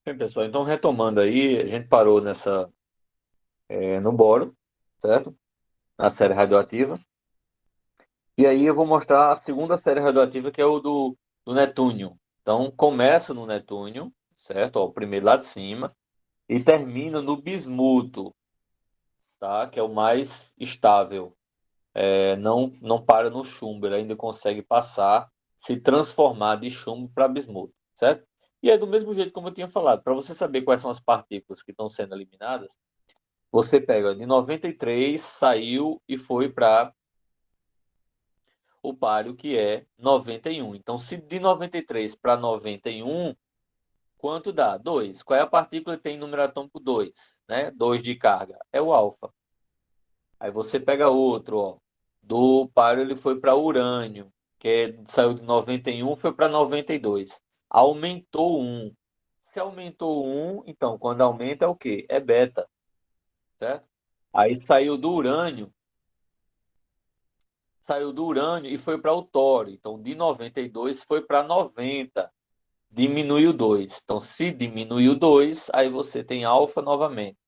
Bem, pessoal, então retomando aí, a gente parou no boro, certo? Na série radioativa. E aí eu vou mostrar a segunda série radioativa, que é do netúnio. Então, começa no netúnio, certo? Ó, o primeiro lá de cima, e termina no bismuto, tá? Que é o mais estável. Não para no chumbo, ele ainda consegue passar, se transformar de chumbo para bismuto, certo? E é do mesmo jeito como eu tinha falado, para você saber quais são as partículas que estão sendo eliminadas, você pega de 93, saiu e foi para o páreo, que é 91. Então, se de 93 para 91, quanto dá? 2. Qual é a partícula que tem número atômico 2? Né? 2 de carga. É o álfa. Aí você pega outro, ó. Do páreo ele foi para urânio, saiu de 91, foi para 92. Aumentou um. Se aumentou um, então quando aumenta é o quê? É beta, certo? Aí saiu do urânio e foi para o tório. Então, de 92 foi para 90. Diminuiu 2. Então, se diminuiu 2, aí você tem alfa novamente,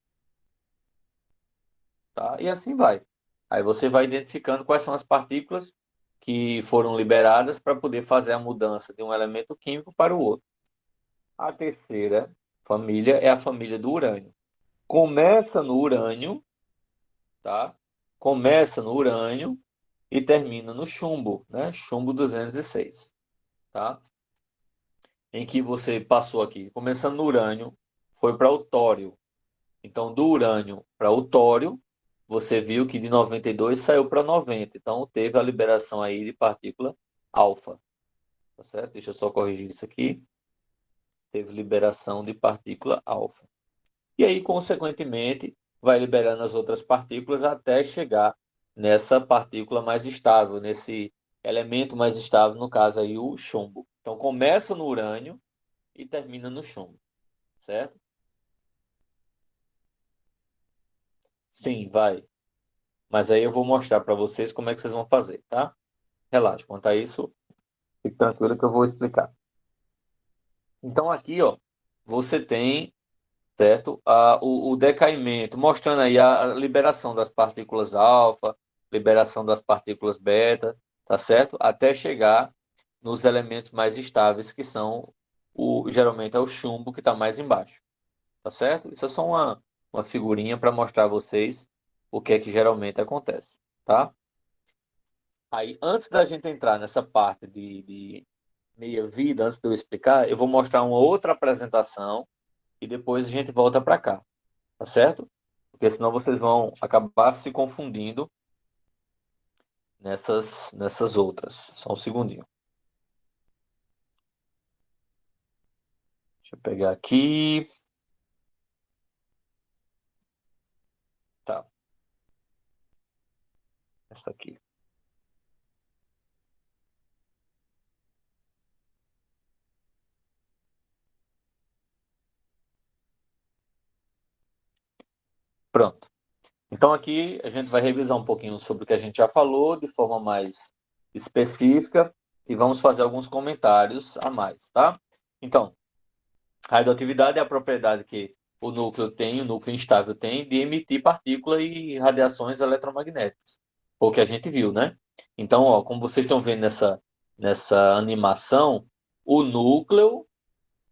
tá? E assim vai. Aí você vai identificando quais são as partículas que foram liberadas para poder fazer a mudança de um elemento químico para o outro. A terceira família é a família do urânio. Começa no urânio, tá? Começa no urânio e termina no chumbo, né? Chumbo 206, tá? Em que você passou aqui, começando no urânio, foi para o tório. Então, do urânio para o tório, você viu que de 92 saiu para 90. Então, teve a liberação aí de partícula alfa, tá certo? Deixa eu só corrigir isso aqui. Teve liberação de partícula alfa. E aí, consequentemente, vai liberando as outras partículas até chegar nessa partícula mais estável, nesse elemento mais estável, no caso aí o chumbo. Então, começa no urânio e termina no chumbo, certo? Sim, vai. Mas aí eu vou mostrar para vocês como é que vocês vão fazer, tá? Relaxa, quanto a isso, fique tranquilo que eu vou explicar. Então aqui, ó, você tem, certo, o decaimento, mostrando aí a liberação das partículas alfa, liberação das partículas beta, tá certo? Até chegar nos elementos mais estáveis, que são, geralmente é o chumbo que está mais embaixo, tá certo? Isso é só uma figurinha para mostrar a vocês o que é que geralmente acontece, tá? Aí, antes da gente entrar nessa parte de meia-vida, antes de eu explicar, eu vou mostrar uma outra apresentação e depois a gente volta para cá, tá certo? Porque senão vocês vão acabar se confundindo nessas outras. Só um segundinho. Deixa eu pegar aqui. Tá, essa aqui. Pronto. Então aqui a gente vai revisar um pouquinho sobre o que a gente já falou de forma mais específica e vamos fazer alguns comentários a mais, tá? Então, radioatividade é a propriedade que o núcleo tem, o núcleo instável tem, de emitir partículas e radiações eletromagnéticas. Foi o que a gente viu, né? Então, ó, como vocês estão vendo nessa animação, o núcleo,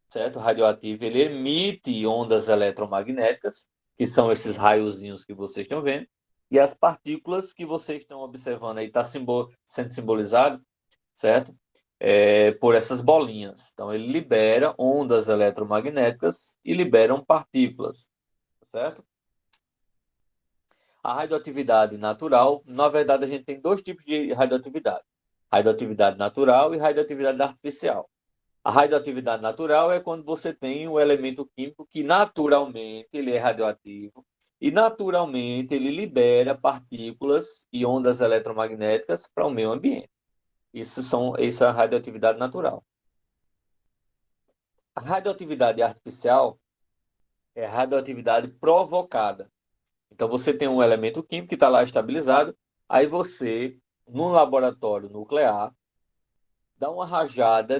certo, radioativo, ele emite ondas eletromagnéticas, que são esses raiozinhos que vocês estão vendo, e as partículas que vocês estão observando aí está sendo simbolizado, certo? Por essas bolinhas. Então, ele libera ondas eletromagnéticas e liberam partículas, certo? A radioatividade natural, na verdade, a gente tem dois tipos de radioatividade: radioatividade natural e radioatividade artificial. A radioatividade natural é quando você tem um elemento químico que naturalmente ele é radioativo e naturalmente ele libera partículas e ondas eletromagnéticas para o meio ambiente. Isso é a radioatividade natural. A radioatividade artificial é a radioatividade provocada. Então, você tem um elemento químico que está lá estabilizado, aí você, no laboratório nuclear, dá uma rajada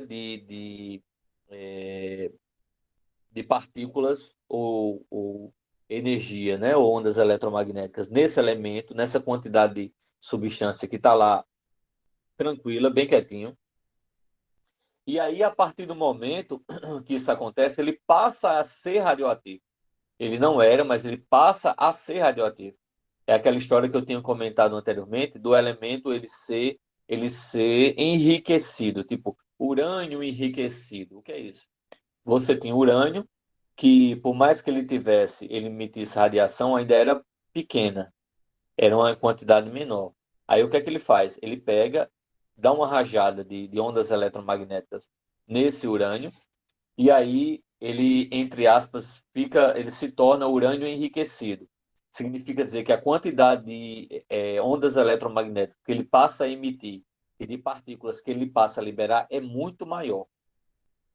de partículas ou energia, né, ou ondas eletromagnéticas nesse elemento, nessa quantidade de substância que está lá tranquila, bem quietinho. E aí, a partir do momento que isso acontece, ele passa a ser radioativo. Ele não era, mas ele passa a ser radioativo. É aquela história que eu tinha comentado anteriormente do elemento ele ser enriquecido, tipo urânio enriquecido. O que é isso? Você tinha urânio que, por mais que ele emitisse radiação, ainda era pequena, era uma quantidade menor. Aí o que é que ele faz? Ele pega, dá uma rajada de ondas eletromagnéticas nesse urânio, e aí ele, entre aspas, ele se torna urânio enriquecido. Significa dizer que a quantidade de ondas eletromagnéticas que ele passa a emitir e de partículas que ele passa a liberar é muito maior.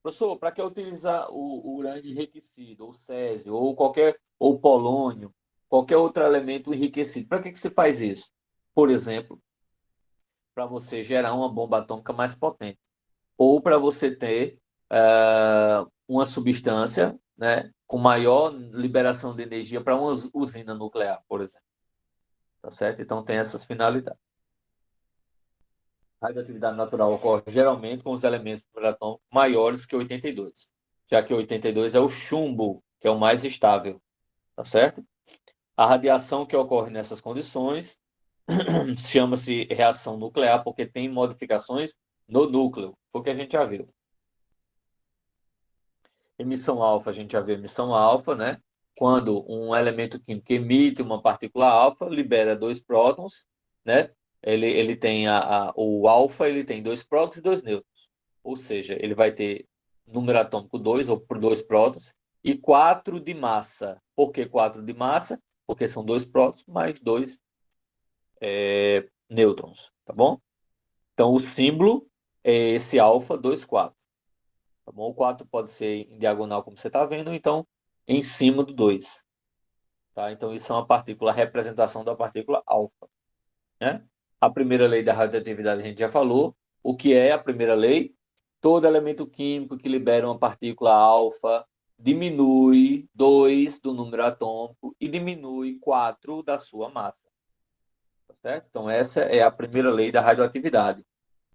Professor, para que utilizar o urânio enriquecido, ou césio, ou polônio, qualquer outro elemento enriquecido? Para que se faz isso? Por exemplo, para você gerar uma bomba atômica mais potente, ou para você ter uma substância, né, com maior liberação de energia para uma usina nuclear, por exemplo. Tá certo? Então tem essas finalidades. A radioatividade natural ocorre geralmente com os elementos do átomo maiores que 82, já que 82 é o chumbo, que é o mais estável, tá certo? A radiação que ocorre nessas condições chama-se reação nuclear, porque tem modificações no núcleo, porque a gente já viu. Emissão alfa, a gente já viu emissão alfa, né? Quando um elemento químico emite uma partícula alfa, libera dois prótons, né? Ele tem o alfa, ele tem dois prótons e dois nêutrons. Ou seja, ele vai ter número atômico 2, ou por dois prótons, e 4 de massa. Por que 4 de massa? Porque são dois prótons mais dois nêutrons, tá bom? Então, o símbolo é esse alfa 24. Tá bom? O 4 pode ser em diagonal, como você está vendo, então em cima do 2. Tá? Então, isso é uma partícula, a representação da partícula alfa. Né? A primeira lei da radioatividade a gente já falou. O que é a primeira lei? Todo elemento químico que libera uma partícula alfa diminui 2 do número atômico e diminui 4 da sua massa. Tá certo? Então, essa é a primeira lei da radioatividade.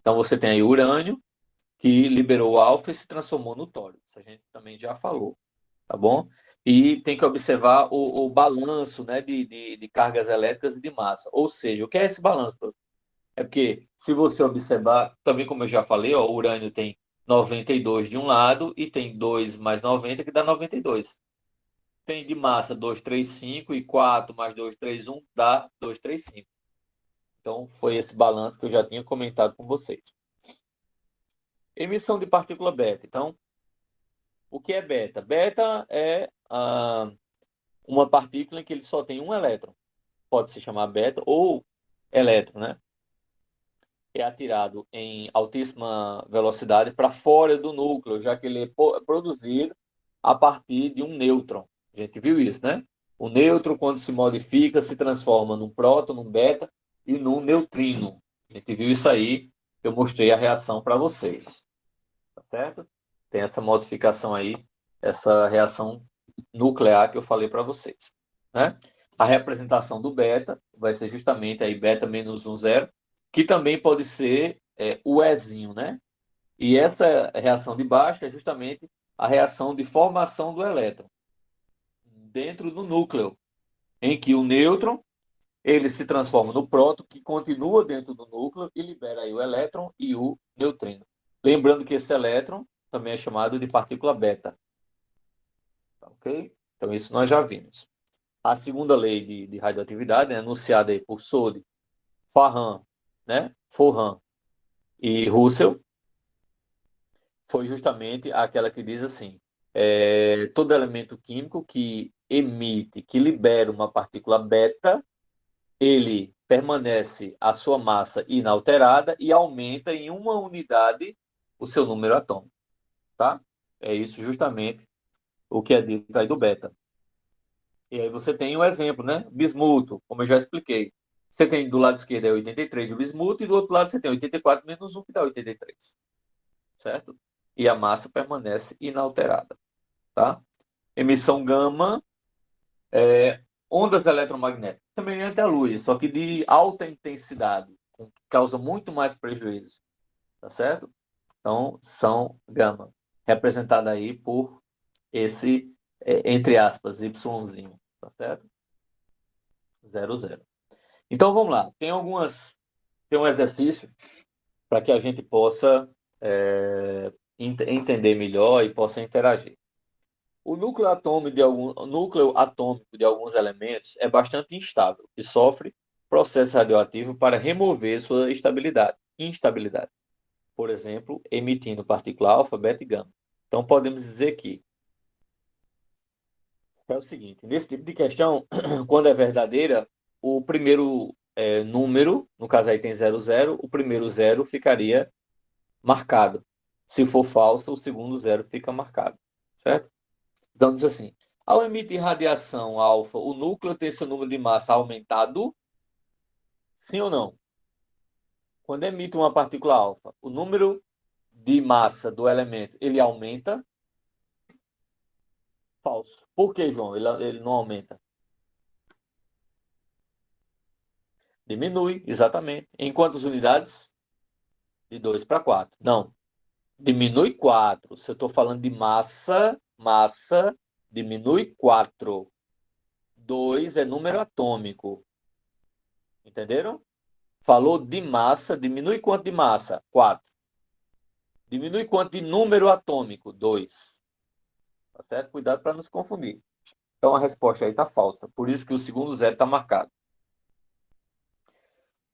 Então, você tem aí o urânio, que liberou o alfa e se transformou no tório. Isso a gente também já falou, tá bom? E tem que observar o balanço, né, de cargas elétricas e de massa. Ou seja, o que é esse balanço? É porque, se você observar, também como eu já falei, ó, o urânio tem 92 de um lado e tem 2 mais 90, que dá 92. Tem de massa 235 e 4 mais 231 dá 235. Então, foi esse balanço que eu já tinha comentado com vocês. Emissão de partícula beta. Então, o que é beta? Beta é uma partícula em que ele só tem um elétron. Pode se chamar beta ou elétron, né? É atirado em altíssima velocidade para fora do núcleo, já que ele é produzido a partir de um nêutron. A gente viu isso, né? O nêutron, quando se modifica, se transforma num próton, num beta e num neutrino. A gente viu isso aí, eu mostrei a reação para vocês. Tá certo? Tem essa modificação aí, essa reação nuclear que eu falei para vocês. Né? A representação do beta vai ser justamente aí beta menos 1, 0, que também pode ser o Ezinho, né? E essa reação de baixo é justamente a reação de formação do elétron dentro do núcleo, em que o nêutron ele se transforma no próton, que continua dentro do núcleo e libera aí o elétron e o neutrino. Lembrando que esse elétron também é chamado de partícula beta. Tá, ok? Então, isso nós já vimos. A segunda lei de radioatividade, enunciada aí por Soddy, Farhan, né? Forhan e Russell, foi justamente aquela que diz assim: todo elemento químico que emite, que libera uma partícula beta, ele permanece a sua massa inalterada e aumenta em uma unidade o seu número atômico, tá? É isso justamente o que é dito aí do beta. E aí você tem um exemplo, né? Bismuto, como eu já expliquei. Você tem do lado esquerdo é 83 o bismuto e do outro lado você tem 84 menos 1, que dá 83, certo? E a massa permanece inalterada, tá? Emissão gama é ondas eletromagnéticas, semelhante à luz, só que de alta intensidade, que causa muito mais prejuízo, tá certo? Então, são gama, representada aí por esse, entre aspas, Yzinho, tá certo? 00. Então, vamos lá. Tem um exercício para que a gente possa entender melhor e possa interagir. O núcleo atômico de alguns elementos é bastante instável e sofre processo radioativo para remover sua instabilidade. Por exemplo, emitindo partícula alfa, beta e gama. Então, podemos dizer que é o seguinte: nesse tipo de questão, quando é verdadeira, o primeiro número, no caso aí tem 00, o primeiro zero ficaria marcado. Se for falso, o segundo zero fica marcado, certo? Então diz assim: ao emitir radiação alfa, o núcleo tem seu número de massa aumentado? Sim ou não? Quando emite uma partícula alfa, o número de massa do elemento, ele aumenta? Falso. Por que, João? Ele não aumenta. Diminui, exatamente. Em quantas unidades? De 2 para 4. Não, diminui 4. Se eu estou falando de massa, diminui 4. 2 é número atômico. Entenderam? Falou de massa, diminui quanto de massa? 4. Diminui quanto de número atômico? 2. Tá certo? Cuidado para não se confundir. Então a resposta aí está falta. Por isso que o segundo zero está marcado.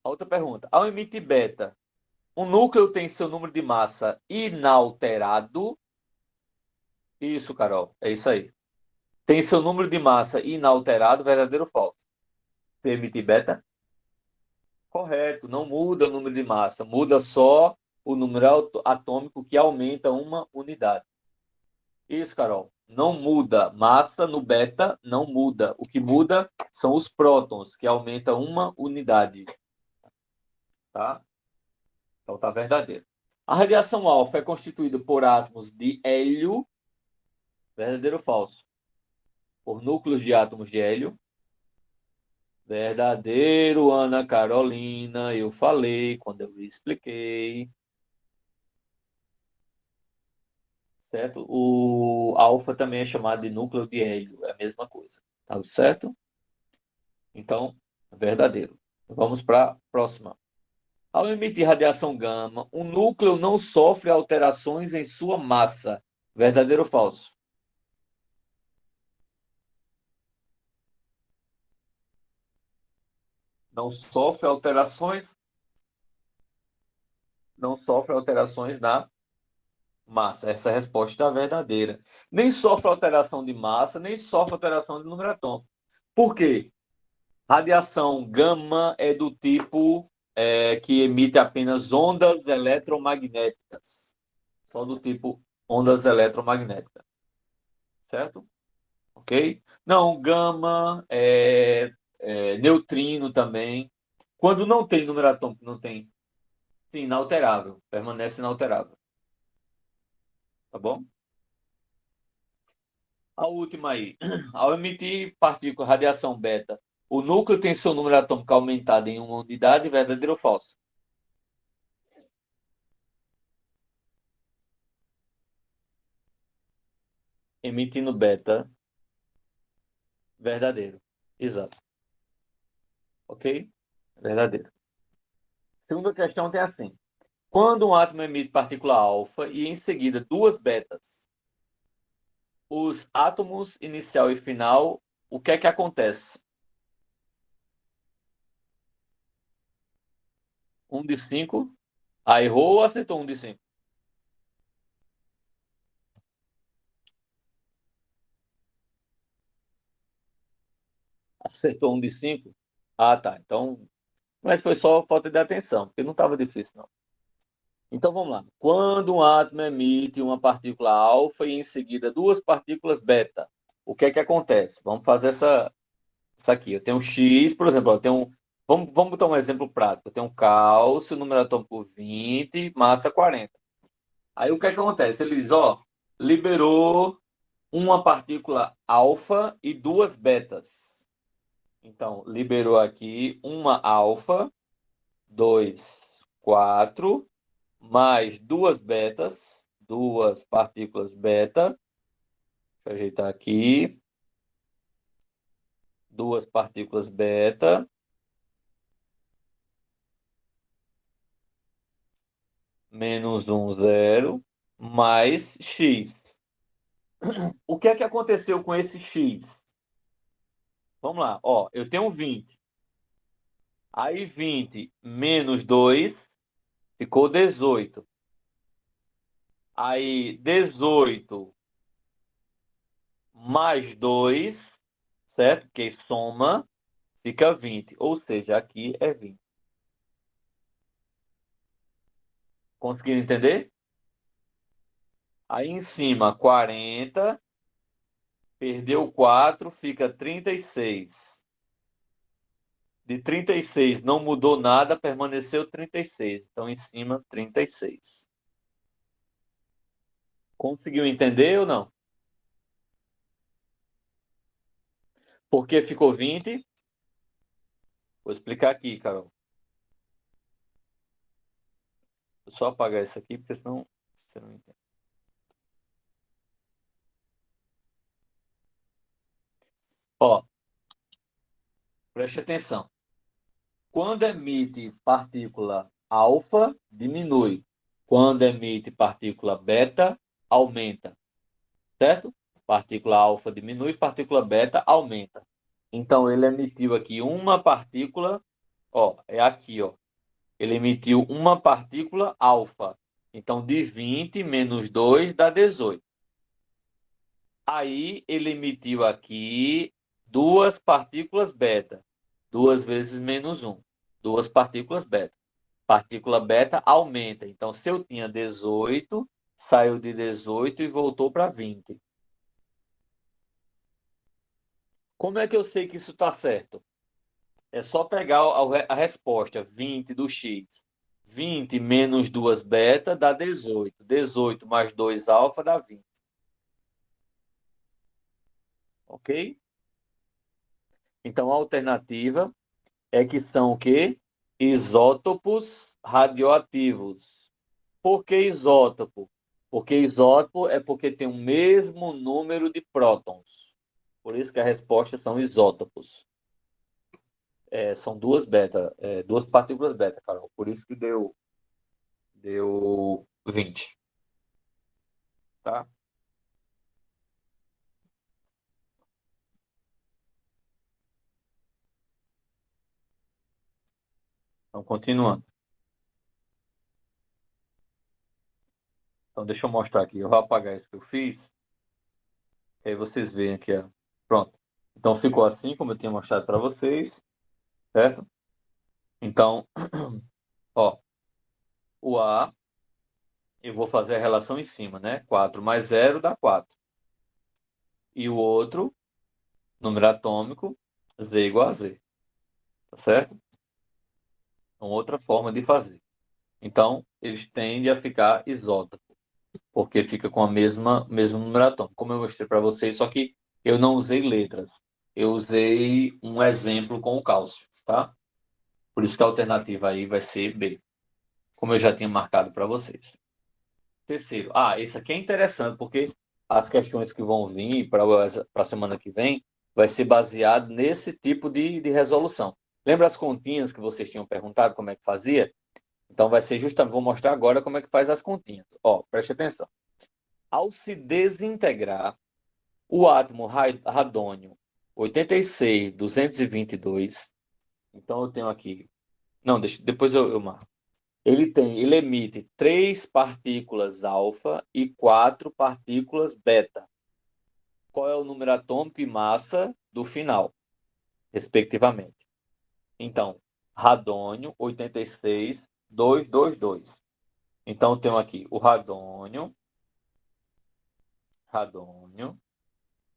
A outra pergunta. Ao emitir beta, um núcleo tem seu número de massa inalterado? Isso, Carol. É isso aí. Tem seu número de massa inalterado, verdadeiro ou falso? Se emitir beta? Correto. Não muda o número de massa. Muda só o número atômico que aumenta uma unidade. Isso, Carol. Não muda. Massa no beta não muda. O que muda são os prótons, que aumenta uma unidade. Tá? Então tá verdadeiro. A radiação alfa é constituída por átomos de hélio, verdadeiro ou falso? Por núcleos de átomos de hélio. Verdadeiro, Ana Carolina, eu falei quando eu expliquei. Certo? O alfa também é chamado de núcleo de hélio, é a mesma coisa. Tá certo? Então, verdadeiro. Vamos para a próxima. Ao emitir radiação gama, o núcleo não sofre alterações em sua massa. Verdadeiro ou falso? Não sofre alterações, não sofre alterações na massa. Essa resposta é verdadeira. Nem sofre alteração de massa, nem sofre alteração de número atômico. Por quê? Radiação gama é do tipo que emite apenas ondas eletromagnéticas. Só do tipo ondas eletromagnéticas. Certo? Ok? Não, gama, neutrino também. Quando não tem número atômico, não tem. Sim, inalterável. Permanece inalterável. Tá bom? A última aí. Ao emitir partícula radiação beta, o núcleo tem seu número atômico aumentado em uma unidade, verdadeiro ou falso? Emitindo beta, verdadeiro. Exato. Ok? Verdadeiro. Segunda questão tem assim. Quando um átomo emite partícula alfa e em seguida duas betas, os átomos inicial e final, o que é que acontece? 1 de 5. Ah, errou ou acertou 1 de 5? Acertou 1 de 5? Ah, tá. Então, mas foi só falta de atenção, porque não estava difícil, não. Então vamos lá. Quando um átomo emite uma partícula alfa e em seguida duas partículas beta, o que é que acontece? Vamos fazer essa aqui. Eu tenho um X, por exemplo, eu tenho vamos botar um exemplo prático. Eu tenho um cálcio, número atômico 20, massa 40. Aí o que é que acontece? Ele diz, ó, liberou uma partícula alfa e duas betas. Então, liberou aqui uma alfa, 2, 4, mais duas betas, duas partículas beta. Deixa eu ajeitar aqui. Duas partículas beta. Menos 1, 0, mais x. O que é que aconteceu com esse x? Vamos lá, ó, eu tenho 20. Aí 20 menos 2 ficou 18. Aí 18 mais 2, certo? Porque soma, fica 20. Ou seja, aqui é 20. Conseguiram entender? Aí em cima, 40. Perdeu 4, fica 36. De 36 não mudou nada, permaneceu 36. Então, em cima, 36. Conseguiu entender ou não? Por que ficou 20? Vou explicar aqui, Carol. Vou só apagar isso aqui, porque senão você não entende. Ó, preste atenção. Quando emite partícula alfa, diminui. Quando emite partícula beta, aumenta. Certo? Partícula alfa diminui, partícula beta aumenta. Então, ele emitiu aqui uma partícula, ó, é aqui, ó. Ele emitiu uma partícula alfa. Então, de 20 menos 2 dá 18. Aí, ele emitiu aqui duas partículas beta. Duas vezes menos 1. Duas partículas beta. Partícula beta aumenta. Então, se eu tinha 18, saiu de 18 e voltou para 20. Como é que eu sei que isso está certo? É só pegar a resposta 20 do x. 20 menos 2 beta dá 18. 18 mais 2 alfa dá 20. Ok? Então a alternativa é que são o quê? Isótopos radioativos. Por que isótopo? Porque isótopo é porque tem o mesmo número de prótons. Por isso que a resposta são isótopos. São duas beta, duas partículas beta, Carol. Por isso que deu 20, tá? Então, continuando. Então, deixa eu mostrar aqui. Eu vou apagar isso que eu fiz. Aí vocês veem aqui, ó. Pronto. Então, ficou assim, como eu tinha mostrado para vocês, certo? Então, ó, o A, eu vou fazer a relação em cima, né? 4 mais 0 dá 4. E o outro, número atômico, Z igual a Z. Tá certo? Uma outra forma de fazer. Então, eles tendem a ficar isótopos, porque fica com a mesmo número atômico. Como eu mostrei para vocês, só que eu não usei letras. Eu usei um exemplo com o cálcio, tá? Por isso que a alternativa aí vai ser B, como eu já tinha marcado para vocês. Terceiro, esse aqui é interessante, porque as questões que vão vir para a semana que vem vai ser baseado nesse tipo de resolução. Lembra as continhas que vocês tinham perguntado como é que fazia? Então vai ser justamente, vou mostrar agora como é que faz as continhas. Ó, preste atenção. Ao se desintegrar o átomo radônio 86,222, então eu tenho aqui, não, depois eu marco. Ele emite 3 partículas alfa e 4 partículas beta. Qual é o número atômico e massa do final, respectivamente? Então, radônio 86,222. Então, eu tenho aqui o radônio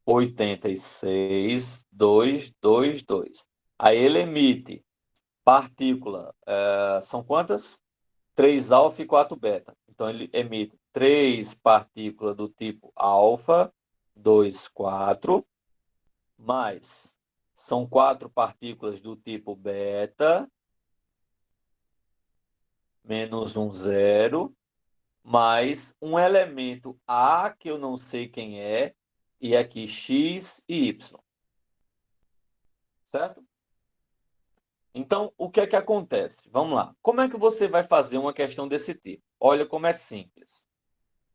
86,222. Aí ele emite partícula, são quantas? 3 alfa e 4 beta. Então ele emite 3 partículas do tipo alfa 2, 4, mais, são 4 partículas do tipo beta, menos um zero, mais um elemento A, que eu não sei quem é, e aqui X e Y. Certo? Então, o que é que acontece? Vamos lá. Como é que você vai fazer uma questão desse tipo? Olha como é simples.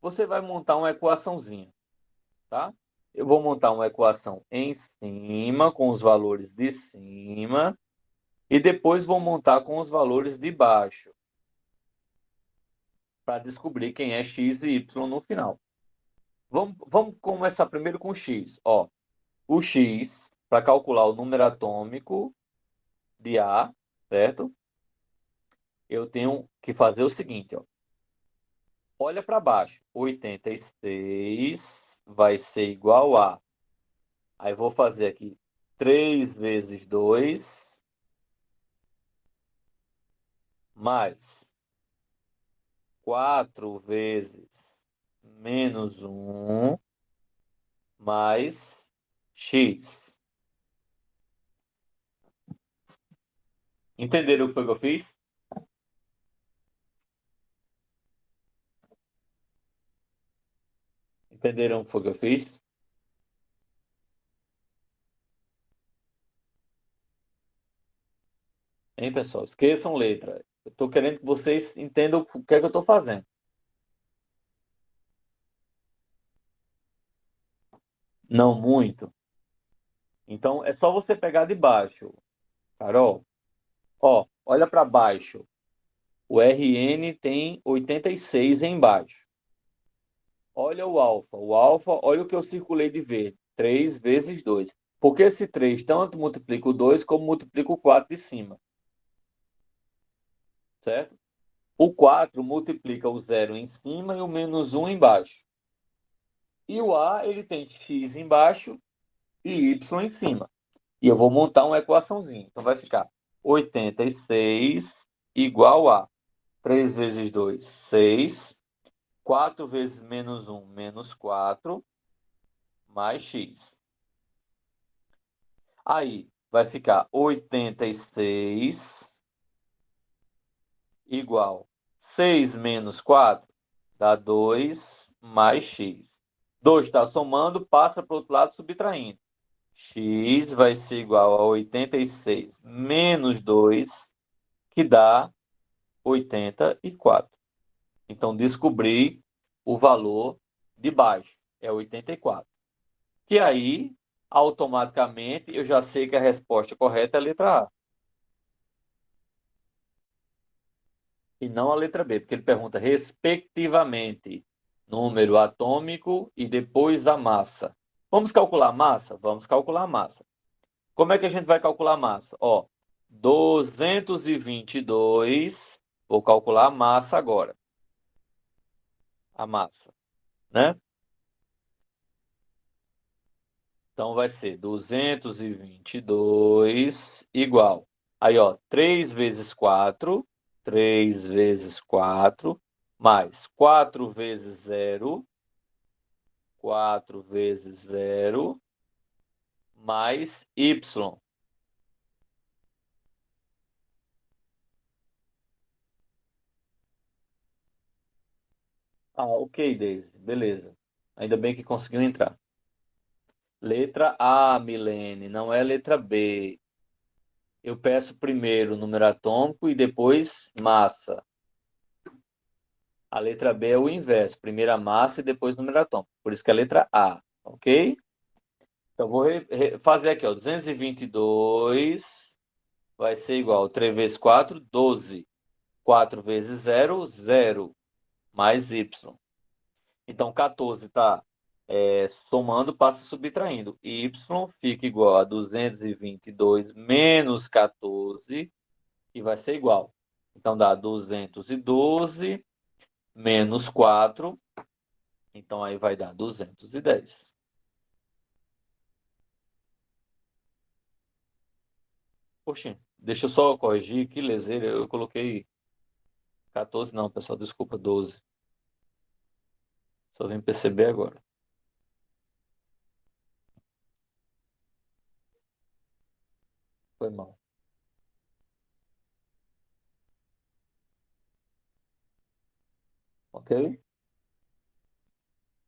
Você vai montar uma equaçãozinha, tá? Eu vou montar uma equação em cima, com os valores de cima, e depois vou montar com os valores de baixo, para descobrir quem é x e y no final. Vamos começar primeiro com x. Ó, o x, para calcular o número atômico de A, certo? Eu tenho que fazer o seguinte, ó. Olha para baixo. 86 vai ser igual a... Aí vou fazer aqui 3 vezes 2 mais 4 vezes menos um mais x. Entenderam o que foi que eu fiz? Entenderam o que foi que eu fiz? Hein, pessoal? Esqueçam letra. Eu estou querendo que vocês entendam o que é que eu estou fazendo. Não muito. Então, é só você pegar de baixo. Carol, ó, olha para baixo. O RN tem 86 embaixo. Olha o alfa. O alfa, olha o que eu circulei de verde. 3 vezes 2. Porque esse 3 tanto multiplica o 2 como multiplica o 4 de cima. Certo? O 4 multiplica o 0 em cima e o menos um embaixo. E o A, ele tem x embaixo e y em cima. E eu vou montar uma equaçãozinha. Então vai ficar 86 igual a 3 vezes 2, 6. 4 vezes menos um, menos 4, mais x. Aí vai ficar 86 igual 6 menos 4 dá 2 mais x. 2 está somando, passa para o outro lado subtraindo. X vai ser igual a 86 menos 2, que dá 84. Então, descobri o valor de baixo, é 84. Que aí, automaticamente, eu já sei que a resposta correta é a letra A. E não a letra B, porque ele pergunta respectivamente número atômico e depois a massa. Vamos calcular a massa? Vamos calcular a massa. Como é que a gente vai calcular a massa? Ó, 222, vou calcular a massa agora. A massa, né? Então vai ser 222 igual. Aí, ó, 3 vezes 4, 3 vezes 4, mais 4 vezes 0, 4 vezes 0, mais y. Ah, ok, Daisy, beleza. Ainda bem que conseguiu entrar. Letra A, Milene, não é letra B. Eu peço primeiro o número atômico e depois massa. A letra B é o inverso. Primeiro a massa e depois o número atômico. Por isso que é a letra A, ok? Então, vou fazer aqui, ó. 222 vai ser igual a 3 vezes 4, 12. 4 vezes 0, 0. Mais y. Então, 14 está somando, passa subtraindo. Y fica igual a 222 menos 14, que vai ser igual. Então, dá 212 menos 4. Então, aí vai dar 210. Poxa, deixa eu só corrigir, que leseira, eu coloquei 14 não, pessoal, desculpa, 12. Só vim perceber agora. Foi mal. Ok?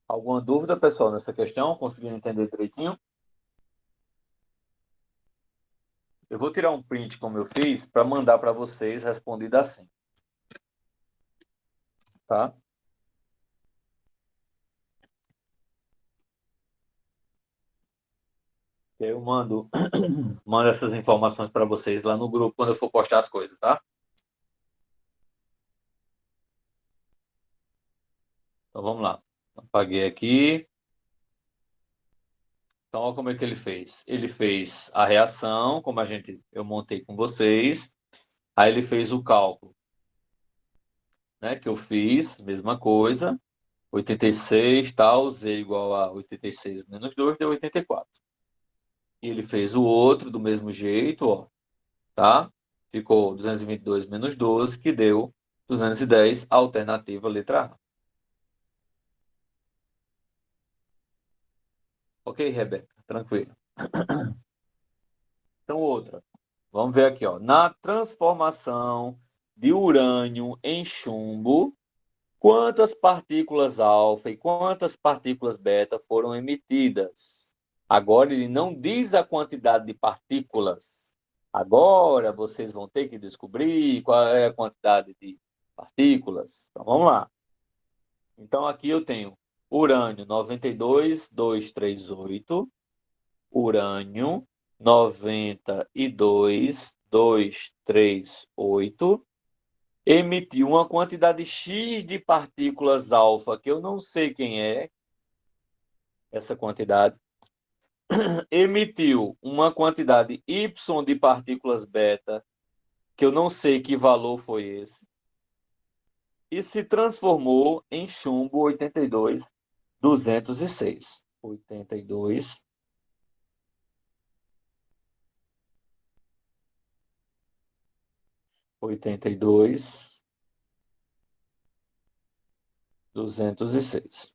Alguma dúvida, pessoal, nessa questão? Conseguiram entender direitinho? Eu vou tirar um print como eu fiz para mandar para vocês respondido assim, tá? Eu mando, mando essas informações para vocês lá no grupo quando eu for postar as coisas, tá? Então vamos lá. Apaguei aqui. Então, olha como é que ele fez. Ele fez a reação, como eu montei com vocês. Aí ele fez o cálculo, né, que eu fiz, mesma coisa. 86, tal, Z igual a 86 menos 2 deu 84. E ele fez o outro do mesmo jeito, ó, tá? Ficou 222 menos 12, que deu 210, alternativa letra A. Ok, Rebeca? Tranquilo. Então, outra. Vamos ver aqui, ó. Na transformação de urânio em chumbo, quantas partículas alfa e quantas partículas beta foram emitidas? Agora ele não diz a quantidade de partículas. Agora vocês vão ter que descobrir qual é a quantidade de partículas. Então vamos lá. Então aqui eu tenho urânio 92.238, urânio 92.238 emitiu uma quantidade X de partículas alfa, que eu não sei quem é essa quantidade, emitiu uma quantidade Y de partículas beta, que eu não sei que valor foi esse, e se transformou em chumbo 82.206. 82, 82, 206.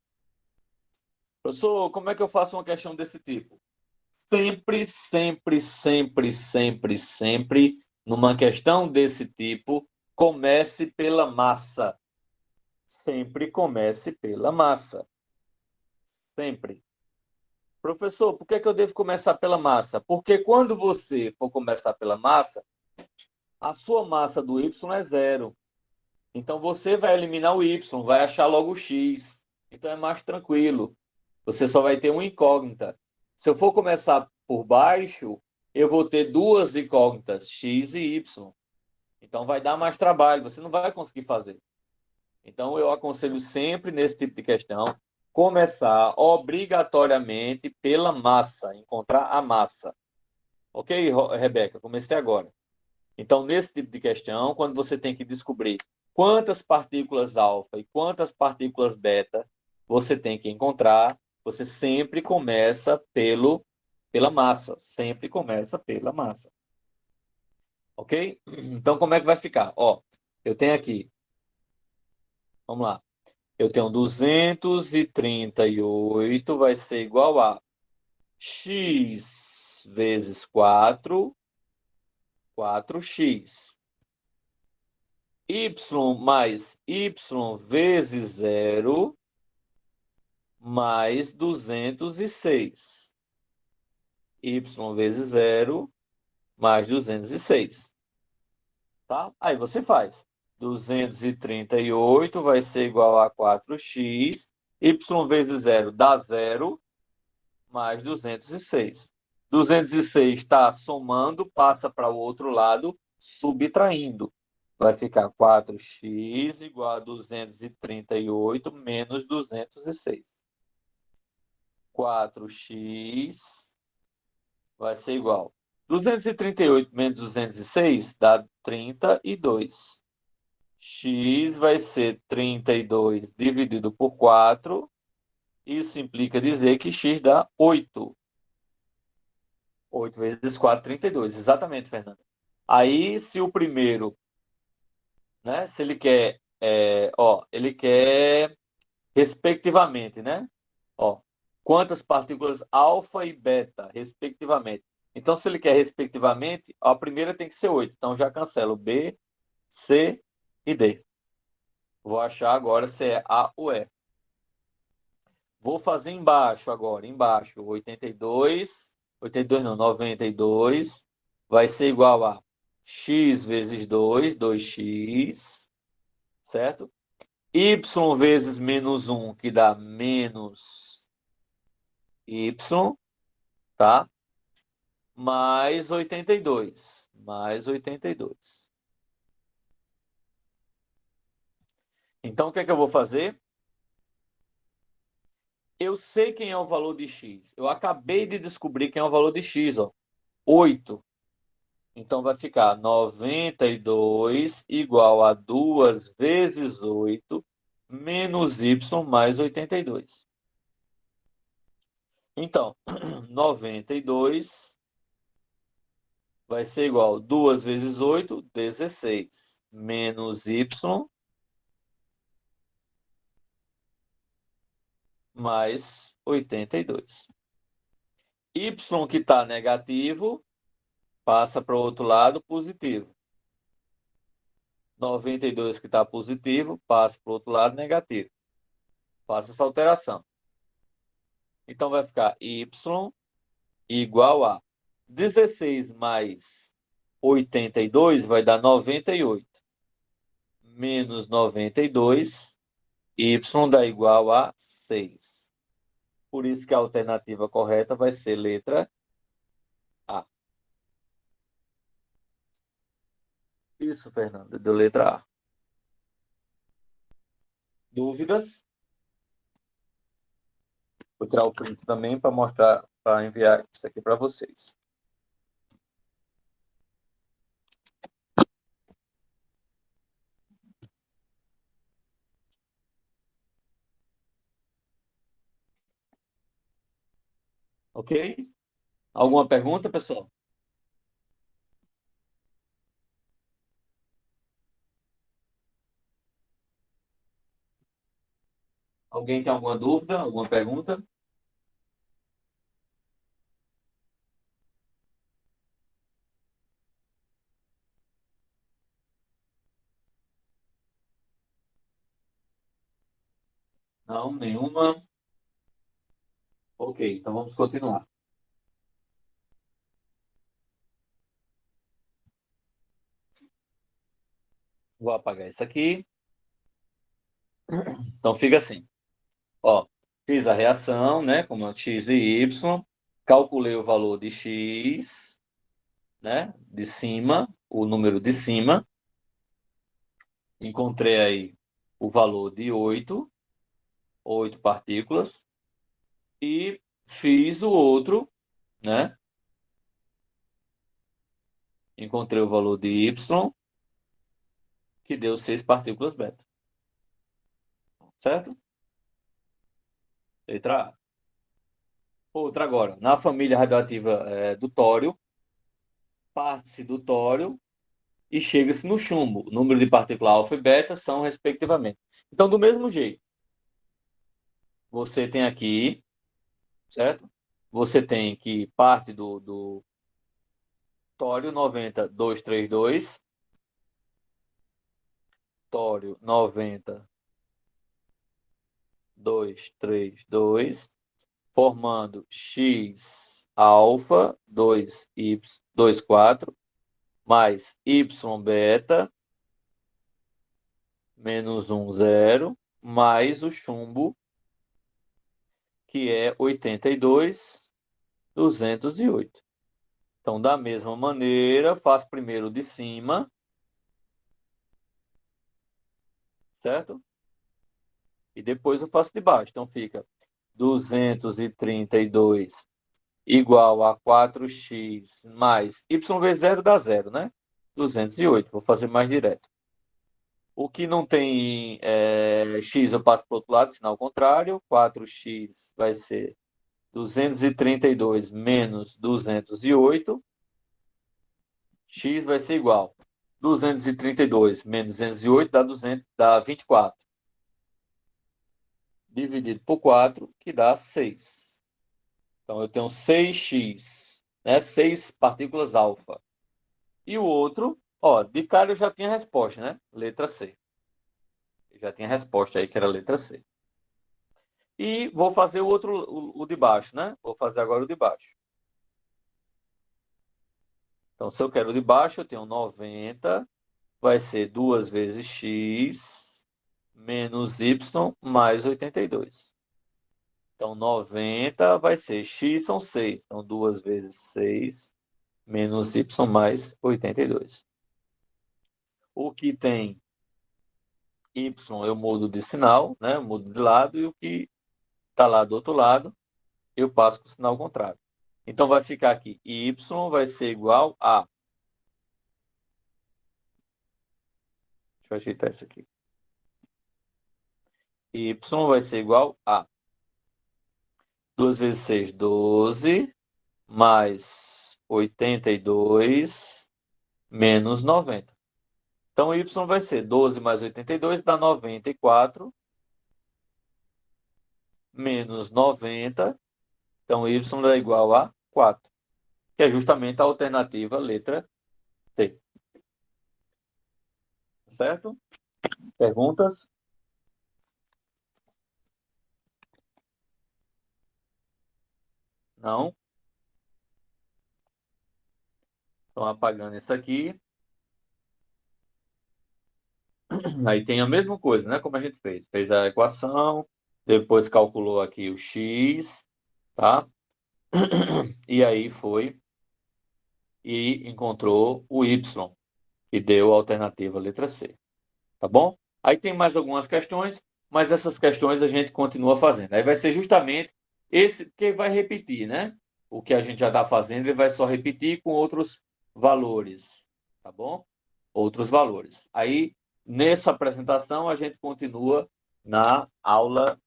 Professor, como é que eu faço uma questão desse tipo? Sempre, sempre, sempre, sempre, sempre, numa questão desse tipo, comece pela massa. Sempre comece pela massa. Sempre. Professor, por que que eu devo começar pela massa? Porque quando você for começar pela massa, a sua massa do Y é zero. Então você vai eliminar o Y, vai achar logo o X. Então é mais tranquilo. Você só vai ter uma incógnita. Se eu for começar por baixo, eu vou ter duas incógnitas, X e Y. Então vai dar mais trabalho, você não vai conseguir fazer. Então eu aconselho sempre nesse tipo de questão começar obrigatoriamente pela massa, encontrar a massa. Ok, Rebeca? Comecei agora. Então, nesse tipo de questão, quando você tem que descobrir quantas partículas alfa e quantas partículas beta você tem que encontrar, você sempre começa pela massa. Sempre começa pela massa. Ok? Então, como é que vai ficar? Ó, eu tenho aqui, vamos lá. Eu tenho 238 vai ser igual a x vezes 4, 4x. Y mais y vezes zero mais 206. Y vezes zero mais 206. Tá? Aí você faz. 238 vai ser igual a 4x. Y vezes zero dá zero mais 206. 206 está somando, passa para o outro lado, subtraindo. Vai ficar 4x igual a 238 menos 206. 4x vai ser igual. 238 menos 206 dá 32. X vai ser 32 dividido por 4. Isso implica dizer que x dá 8. 8 vezes 4, 32. Exatamente, Fernando. Aí, se o primeiro, né? Se ele quer, ó, ele quer respectivamente, né? Ó, quantas partículas alfa e beta, respectivamente. Então, se ele quer respectivamente, a primeira tem que ser 8. Então, já cancelo B, C e D. Vou achar agora se é A ou E. Vou fazer embaixo agora. Embaixo, 82 não, 92 vai ser igual a x vezes 2, 2x, certo? Y vezes menos 1, que dá menos y, tá? Mais 82. Mais 82. Então, o que é que eu vou fazer? Eu sei quem é o valor de x. Eu acabei de descobrir quem é o valor de x, ó. 8. Então, vai ficar 92 igual a 2 vezes 8 menos y mais 82. Então, 92 vai ser igual a 2 vezes 8, 16, menos y mais 82. Y que está negativo passa para o outro lado positivo. 92 que está positivo passa para o outro lado negativo. Faça essa alteração. Então vai ficar y igual a 16 mais 82 vai dar 98. Menos 92, y dá igual a 6. Por isso que a alternativa correta vai ser letra A. Isso, Fernanda, deu letra A. Dúvidas? Vou tirar o print também para mostrar, para enviar isso aqui para vocês. Ok? Alguma pergunta, pessoal? Alguém tem alguma dúvida, alguma pergunta? Não, nenhuma? Ok, então vamos continuar. Vou apagar isso aqui. Então fica assim. Ó, fiz a reação, né? Como é x e y. Calculei o valor de x, né? De cima, o número de cima. Encontrei aí o valor de 8 partículas. E fiz o outro, né? Encontrei o valor de y, que deu 6 partículas beta. Certo? Letra A. Outra agora. Na família radioativa do tório, parte-se do tório e chega-se no chumbo. O número de partículas alfa e beta são, respectivamente. Então, do mesmo jeito, você tem aqui, certo? Você tem que parte do tório 90232, tório 90232, formando X alfa 2Y 24 mais Y beta menos 1 0 mais o chumbo que é 82.208. Então, da mesma maneira, faço primeiro de cima, certo? E depois eu faço de baixo. Então, fica 232 igual a 4x mais y vezes 0 dá 0, né? 208. Vou fazer mais direto. O que não tem x, eu passo para o outro lado, sinal contrário. 4x vai ser 232 menos 208. X vai ser igual. 232 menos 208 dá 24. Dividido por 4, que dá 6. Então, eu tenho 6x né? 6 partículas alfa. E o outro, ó, de cara eu já tinha a resposta, né? Letra C. Eu já tinha a resposta aí, que era a letra C. E vou fazer o outro, o de baixo, né? Vou fazer agora o de baixo. Então, se eu quero o de baixo, eu tenho 90, vai ser 2 vezes x menos y mais 82. Então, 90 vai ser x são 6. Então, 2 vezes 6 menos y mais 82. O que tem y eu mudo de sinal, né? Eu mudo de lado, e o que está lá do outro lado, eu passo com o sinal contrário. Então, vai ficar aqui, y vai ser igual a... Deixa eu ajeitar isso aqui. Y vai ser igual a 2 vezes 6, 12, mais 82, menos 90. Então, y vai ser 12 mais 82, dá 94, menos 90. Então, y é igual a 4, que é justamente a alternativa letra T. Certo? Perguntas? Não? Estão apagando isso aqui. Aí tem a mesma coisa, né? Como a gente fez. Fez a equação, depois calculou aqui o x, tá? E aí foi e encontrou o y, que deu a alternativa letra C. Tá bom? Aí tem mais algumas questões, mas essas questões a gente continua fazendo. Aí vai ser justamente esse que vai repetir, né? O que a gente já está fazendo, ele vai só repetir com outros valores, tá bom? Outros valores. Aí, nessa apresentação, a gente continua na aula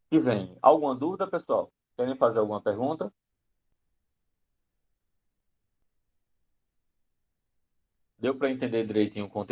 que vem. Alguma dúvida, pessoal? Querem fazer alguma pergunta? Deu para entender direitinho o conteúdo?